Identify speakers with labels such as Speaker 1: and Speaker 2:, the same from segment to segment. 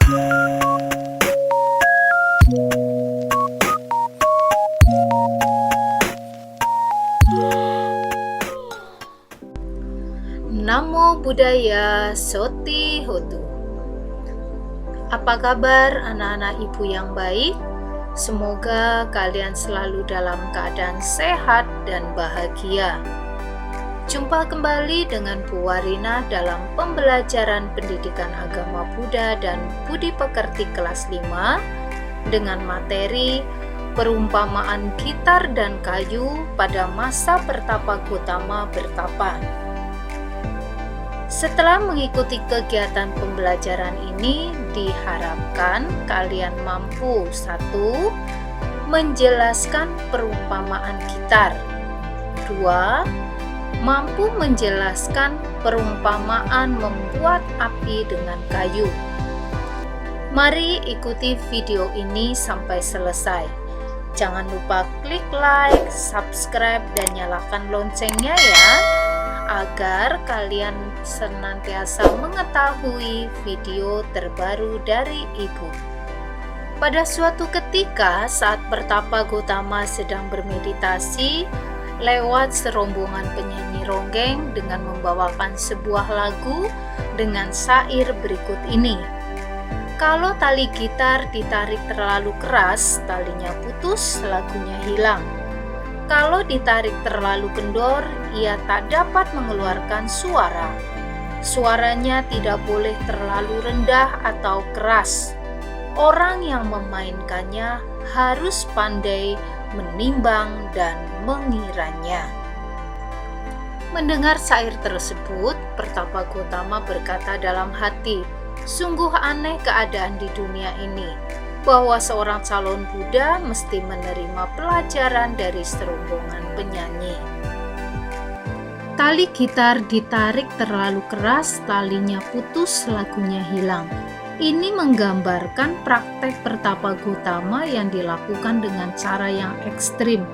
Speaker 1: Namo Buddhaya Soti Hotu. Apa kabar anak-anak ibu yang baik? Semoga kalian selalu dalam keadaan sehat dan bahagia. Jumpa kembali dengan Bu Warina dalam pembelajaran pendidikan agama Buddha dan Budi Pekerti kelas 5 dengan materi perumpamaan gitar dan kayu pada masa Pertapa Gotama bertapa. Setelah mengikuti kegiatan pembelajaran ini, diharapkan kalian mampu 1. Menjelaskan perumpamaan gitar. 2. Mampu menjelaskan perumpamaan membuat api dengan kayu. Mari ikuti video ini sampai selesai. Jangan lupa klik like, subscribe, dan nyalakan loncengnya ya, agar kalian senantiasa mengetahui video terbaru dari ibu. Pada suatu ketika saat Pertapa Gotama sedang bermeditasi, lewat serombongan penyanyi ronggeng dengan membawakan sebuah lagu dengan syair berikut ini. Kalau tali gitar ditarik terlalu keras, talinya putus, lagunya hilang. Kalau ditarik terlalu kendor, ia tak dapat mengeluarkan suara. Suaranya tidak boleh terlalu rendah atau keras. Orang yang memainkannya harus pandai menimbang dan mengiranya. Mendengar syair tersebut, Pertapa Gotama berkata dalam hati, "Sungguh aneh keadaan di dunia ini, bahwa seorang calon Buddha mesti menerima pelajaran dari serombongan penyanyi." Tali gitar ditarik terlalu keras, talinya putus, lagunya hilang. Ini menggambarkan praktek Pertapa Gotama yang dilakukan dengan cara yang ekstrim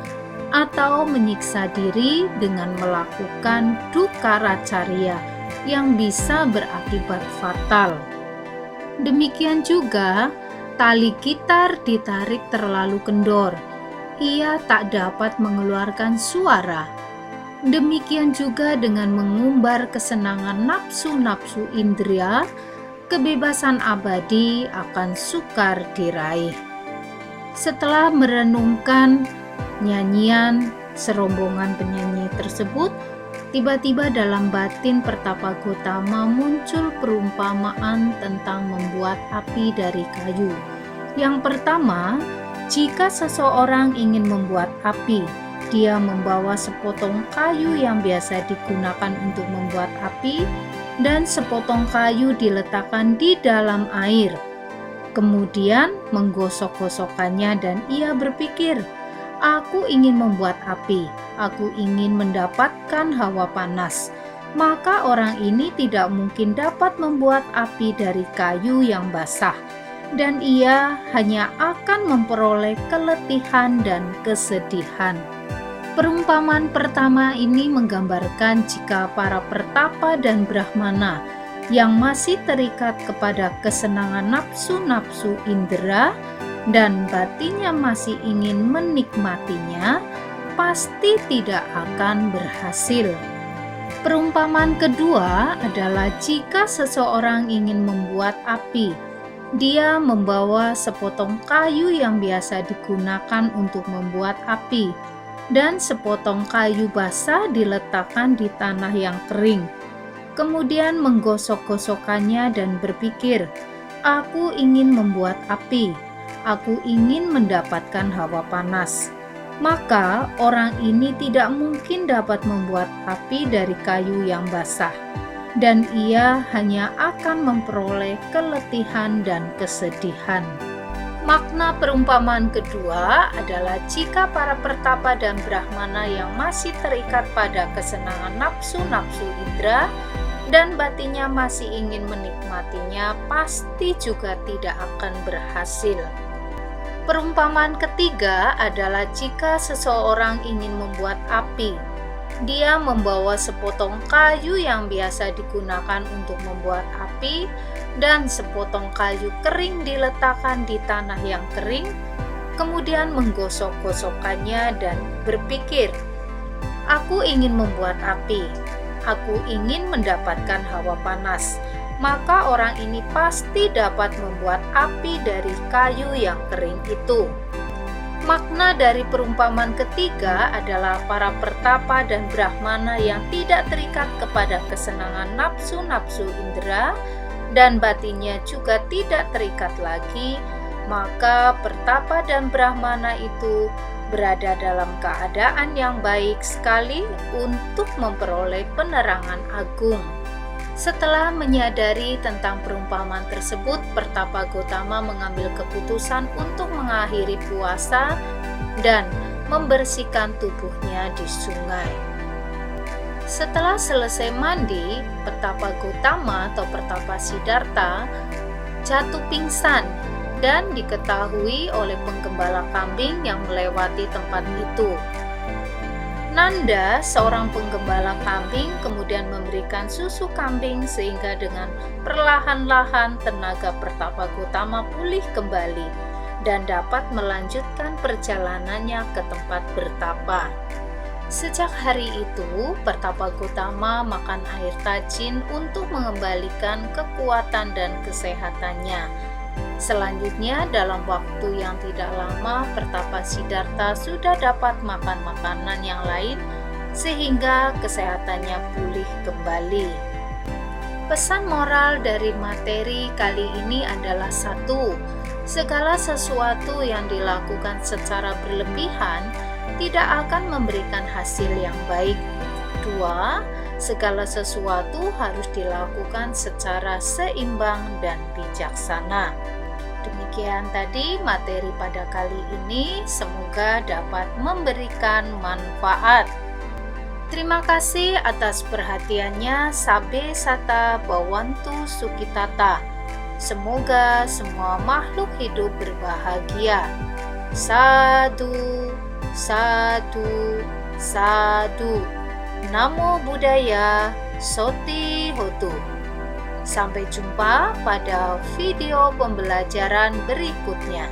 Speaker 1: atau menyiksa diri dengan melakukan dukkara carya yang bisa berakibat fatal. Demikian juga tali gitar ditarik terlalu kendor, ia tak dapat mengeluarkan suara. Demikian juga dengan mengumbar kesenangan nafsu-nafsu indera, kebebasan abadi akan sukar diraih. Setelah merenungkan nyanyian serombongan penyanyi tersebut, tiba-tiba dalam batin Pertapa Gotama muncul perumpamaan tentang membuat api dari kayu. Yang pertama, jika seseorang ingin membuat api, dia membawa sepotong kayu yang biasa digunakan untuk membuat api dan sepotong kayu diletakkan di dalam air. Kemudian menggosok-gosokkannya dan ia berpikir, "Aku ingin membuat api, aku ingin mendapatkan hawa panas." Maka orang ini tidak mungkin dapat membuat api dari kayu yang basah, dan ia hanya akan memperoleh keletihan dan kesedihan. Perumpamaan pertama ini menggambarkan jika para pertapa dan brahmana yang masih terikat kepada kesenangan nafsu-nafsu indera dan batinnya masih ingin menikmatinya, pasti tidak akan berhasil. Perumpamaan kedua adalah jika seseorang ingin membuat api, dia membawa sepotong kayu yang biasa digunakan untuk membuat api, dan sepotong kayu basah diletakkan di tanah yang kering. Kemudian menggosok-gosokkannya dan berpikir, "Aku ingin membuat api, aku ingin mendapatkan hawa panas." Maka orang ini tidak mungkin dapat membuat api dari kayu yang basah, dan ia hanya akan memperoleh keletihan dan kesedihan. Makna perumpamaan kedua adalah jika para pertapa dan brahmana yang masih terikat pada kesenangan nafsu-nafsu indera dan batinnya masih ingin menikmatinya, pasti juga tidak akan berhasil. Perumpamaan ketiga adalah jika seseorang ingin membuat api, dia membawa sepotong kayu yang biasa digunakan untuk membuat api dan sepotong kayu kering diletakkan di tanah yang kering, kemudian menggosok-gosokkannya dan berpikir, "Aku ingin membuat api. Aku ingin mendapatkan hawa panas. Maka orang ini pasti dapat membuat api dari kayu yang kering itu." Makna dari perumpamaan ketiga adalah para pertapa dan brahmana yang tidak terikat kepada kesenangan nafsu-nafsu indera dan batinnya juga tidak terikat lagi, maka pertapa dan brahmana itu berada dalam keadaan yang baik sekali untuk memperoleh penerangan agung. Setelah menyadari tentang perumpamaan tersebut, Pertapa Gotama mengambil keputusan untuk mengakhiri puasa dan membersihkan tubuhnya di sungai. Setelah selesai mandi, Pertapa Gotama atau Pertapa Siddhartha jatuh pingsan dan diketahui oleh penggembala kambing yang melewati tempat itu. Nanda, seorang penggembala kambing, kemudian memberikan susu kambing sehingga dengan perlahan-lahan tenaga Pertapa Gotama pulih kembali dan dapat melanjutkan perjalanannya ke tempat bertapa. Sejak hari itu, Pertapa Gotama makan air tajin untuk mengembalikan kekuatan dan kesehatannya. Selanjutnya, dalam waktu yang tidak lama, Pertapa Siddhartha sudah dapat makan makanan yang lain sehingga kesehatannya pulih kembali. Pesan moral dari materi kali ini adalah: 1. Segala sesuatu yang dilakukan secara berlebihan tidak akan memberikan hasil yang baik. 2. Segala sesuatu harus dilakukan secara seimbang dan bijaksana. Demikian tadi materi pada kali ini, semoga dapat memberikan manfaat. Terima kasih atas perhatiannya. Sabe Sata Bawantu Sukitata. Semoga semua makhluk hidup berbahagia. Sadu, sadu, sadu. Namo Buddhaya, Soti Hotu. Sampai jumpa pada video pembelajaran berikutnya.